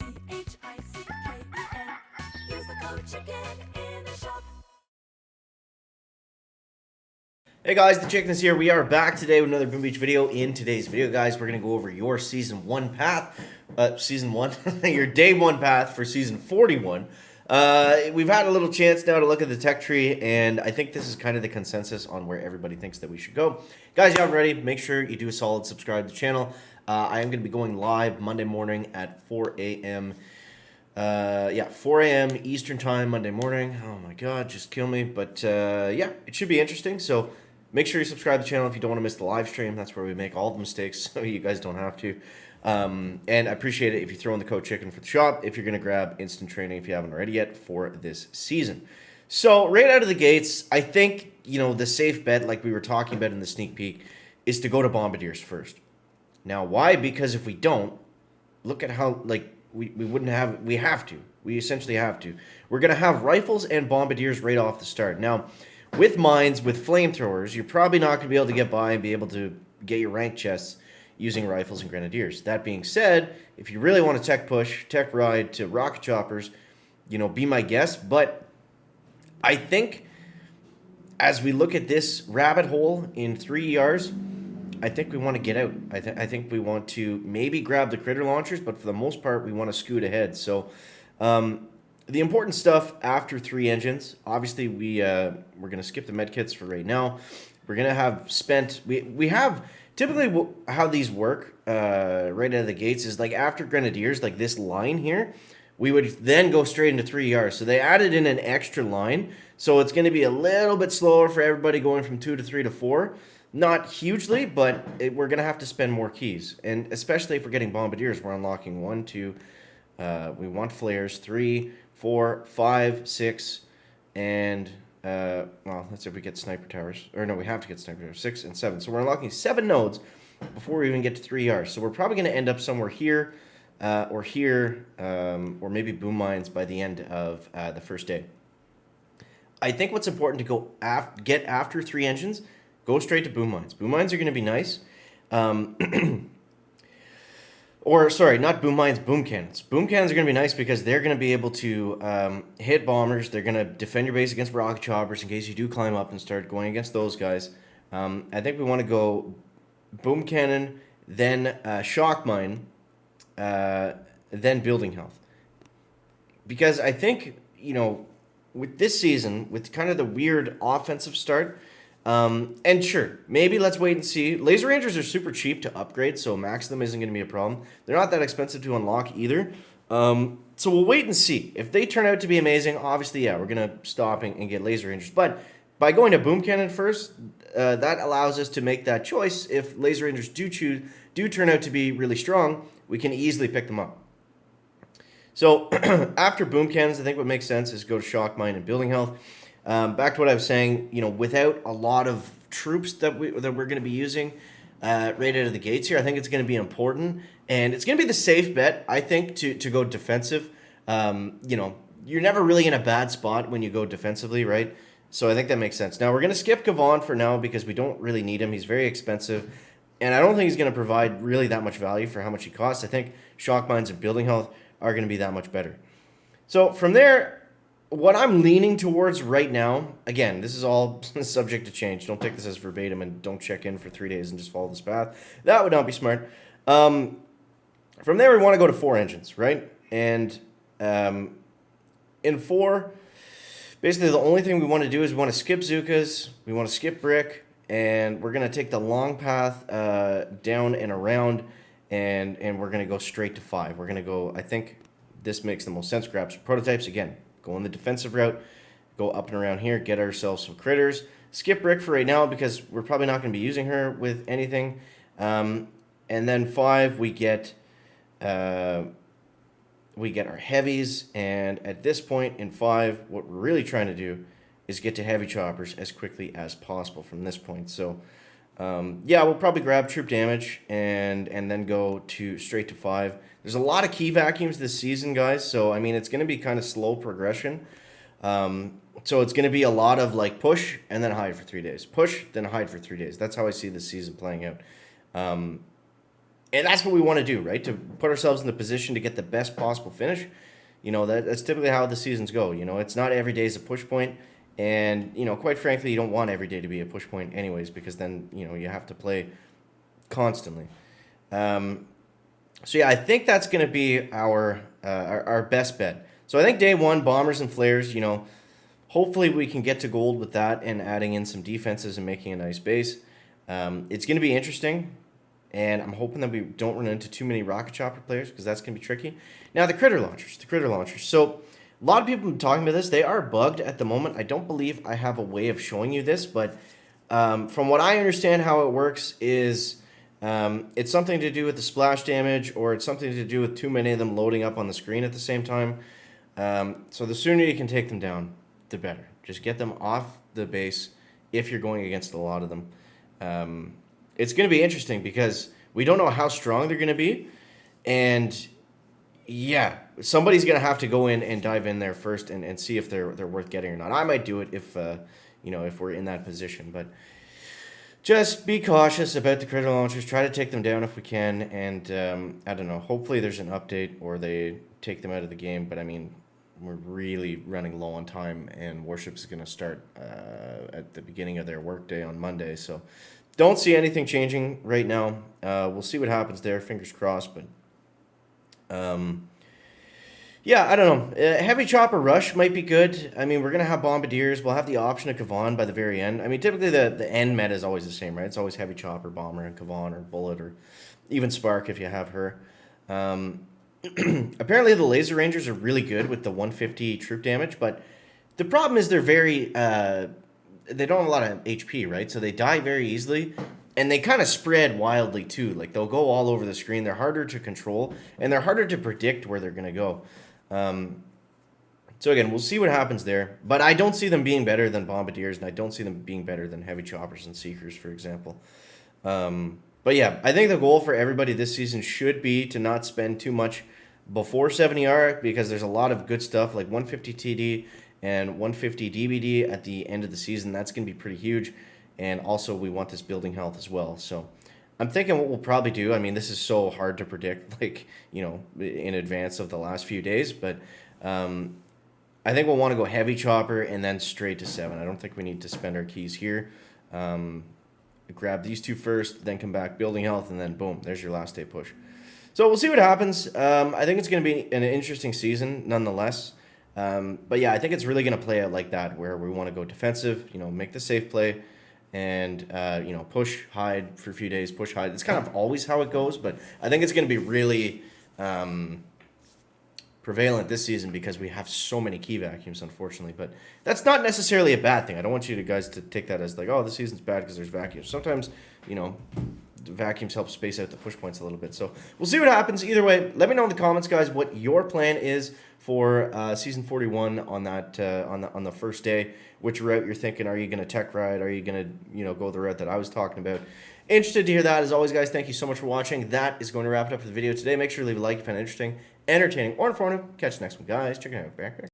Use the code CHICKEN in the shop. Hey guys, the Chicken is here. We are back today with another Boom Beach video. In today's video, guys, we're going to go over your Season 1 path. Your Day 1 path for Season 41. We've had a little chance now to look at the tech tree, and I think this is kind of the consensus on where everybody thinks that we should go. Guys, you haven't already, make sure you do a solid subscribe to the channel. I am going to be going live Monday morning at 4 a.m. 4 a.m. Eastern Time Monday morning. Oh my God, just kill me. But yeah, it should be interesting. So make sure you subscribe to the channel if you don't want to miss the live stream. That's where we make all the mistakes, so you guys don't have to. And I appreciate it if you throw in the code CHICKEN for the shop if you're going to grab instant training if you haven't already yet for this season. So right out of the gates, I think, the safe bet, like we were talking about in the sneak peek, is to go to Bombardiers first. Now, why? Because if we don't, look at how, we wouldn't have, we have to. We essentially have to. We're going to have rifles and Bombardiers right off the start. Now, with mines, with flamethrowers, you're probably not going to be able to get by and be able to get your rank chests using rifles and grenadiers. That being said, if you really want to tech push, tech ride to rocket choppers, be my guest. But I think as we look at this rabbit hole in 3 ERs, I think we want to get out. I think we want to maybe grab the critter launchers, but for the most part, we want to scoot ahead. So the important stuff after 3 engines, obviously we're going to skip the med kits for right now. We're going to have spent, we have typically how these work right out of the gates is like after grenadiers, like this line here, we would then go straight into 3 ERs. So they added in an extra line. So it's going to be a little bit slower for everybody going from 2 to 3 to 4. Not hugely, but we're going to have to spend more keys. And especially if we're getting Bombardiers, we're unlocking 1, 2, we want flares, 3, 4, 5, 6, and, well, that's if we get sniper towers. Or no, we have to get sniper towers, 6 and 7. So we're unlocking 7 nodes before we even get to 3 ERs. So we're probably going to end up somewhere here, or here, or maybe boom mines by the end of the first day. I think what's important to go get after 3 engines, go straight to boom mines. Boom mines are going to be nice. Or, sorry, not boom mines, boom cannons. Boom cannons are going to be nice because they're going to be able to hit bombers. They're going to defend your base against rocket choppers in case you do climb up and start going against those guys. I think we want to go boom cannon, then shock mine, then building health. Because I think, with this season, with kind of the weird offensive start, and sure, maybe let's wait and see. Laser Rangers are super cheap to upgrade, so max them isn't going to be a problem. They're not that expensive to unlock either. So we'll wait and see. If they turn out to be amazing, obviously, yeah, we're going to stop and get Laser Rangers. But by going to Boom Cannon first, that allows us to make that choice. If Laser Rangers do turn out to be really strong, we can easily pick them up. So after Boom Cannons, I think what makes sense is go to Shock Mine and Building Health. Back to what I was saying, without a lot of troops that we're going to be using right out of the gates here, I think it's going to be important, and it's going to be the safe bet, I think, to go defensive. You're never really in a bad spot when you go defensively, right? So I think that makes sense. Now we're going to skip Gavon for now because we don't really need him. He's very expensive, and I don't think he's going to provide really that much value for how much he costs. I think Shock Mines and Building Health are going to be that much better. So from there, what I'm leaning towards right now, again, this is all subject to change. Don't take this as verbatim and don't check in for 3 days and just follow this path. That would not be smart. From there, we want to go to 4 engines, right? And in 4, basically the only thing we want to do is we want to skip Zukas, we want to skip Brick, and we're going to take the long path down and around, and we're going to go straight to 5. We're going to go, I think this makes the most sense. Grab some prototypes again. Go on the defensive route, go up and around here, get ourselves some critters. Skip Brick for right now because we're probably not going to be using her with anything. And then 5, we get our heavies. And at this point in 5, what we're really trying to do is get to heavy choppers as quickly as possible from this point. So, yeah, we'll probably grab troop damage and then go straight to 5. There's a lot of key vacuums this season, guys. So, I mean, it's going to be kind of slow progression. So it's going to be a lot of like push and then hide for 3 days. Push, then hide for 3 days. That's how I see this season playing out. And that's what we want to do, right? To put ourselves in the position to get the best possible finish. That's typically how the seasons go. It's not every day is a push point, and quite frankly, you don't want every day to be a push point, anyways, because then you have to play constantly. So yeah, I think that's going to be our best bet. So I think day one, bombers and flares. Hopefully we can get to gold with that and adding in some defenses and making a nice base. It's going to be interesting. And I'm hoping that we don't run into too many rocket chopper players because that's going to be tricky. Now, the critter launchers. So, a lot of people have been talking about this. They are bugged at the moment. I don't believe I have a way of showing you this, but from what I understand how it works is it's something to do with the splash damage, or it's something to do with too many of them loading up on the screen at the same time. So the sooner you can take them down, the better. Just get them off the base if you're going against a lot of them. It's going to be interesting because we don't know how strong they're going to be. And yeah, somebody's going to have to go in and dive in there first and see if they're worth getting or not. I might do it if we're in that position. But just be cautious about the critter launchers. Try to take them down if we can. And I don't know. Hopefully there's an update or they take them out of the game. But I mean, we're really running low on time, and Warships is going to start at the beginning of their workday on Monday. So don't see anything changing right now. We'll see what happens there. Fingers crossed. But yeah, I don't know. Heavy chopper rush might be good. I mean, we're going to have bombardiers. We'll have the option of Kavan by the very end. I mean, typically the end meta is always the same, right? It's always heavy chopper, bomber, and Kavan, or bullet, or even Spark if you have her. Apparently the laser rangers are really good with the 150 troop damage, but the problem is they're very they don't have a lot of HP, right? So they die very easily, and they kind of spread wildly too. Like, they'll go all over the screen. They're harder to control, and they're harder to predict where they're going to go. So again, we'll see what happens there, but I don't see them being better than bombardiers, and I don't see them being better than heavy choppers and seekers, for example. But yeah, I think the goal for everybody this season should be to not spend too much before 70R, because there's a lot of good stuff like 150 TD and 150 DBD at the end of the season. That's going to be pretty huge. And also we want this building health as well. So I'm thinking what we'll probably do, I mean, this is so hard to predict, like, in advance of the last few days, but I think we'll want to go heavy chopper and then straight to 7. I don't think we need to spend our keys here. Grab these two first, then come back, building health, and then boom, there's your last day push. So we'll see what happens. I think it's going to be an interesting season nonetheless. But yeah, I think it's really going to play out like that, where we want to go defensive, make the safe play, and push, hide for a few days, push, hide. It's kind of always how it goes, but I think it's going to be really prevalent this season because we have so many key vacuums, unfortunately. But that's not necessarily a bad thing. I don't want you guys to take that as like, oh, the season's bad because there's vacuums. Sometimes, the vacuums help space out the push points a little bit. So we'll see what happens. Either way, let me know in the comments, guys, what your plan is for season 41 on that on the first day. Which route you're thinking? Are you going to tech ride? Are you going to go the route that I was talking about? Interested to hear that. As always, guys, thank you so much for watching. That is going to wrap it up for the video today. Make sure to leave a like if you found it interesting, entertaining, or informative. Catch you next one, guys. Check it out. Back.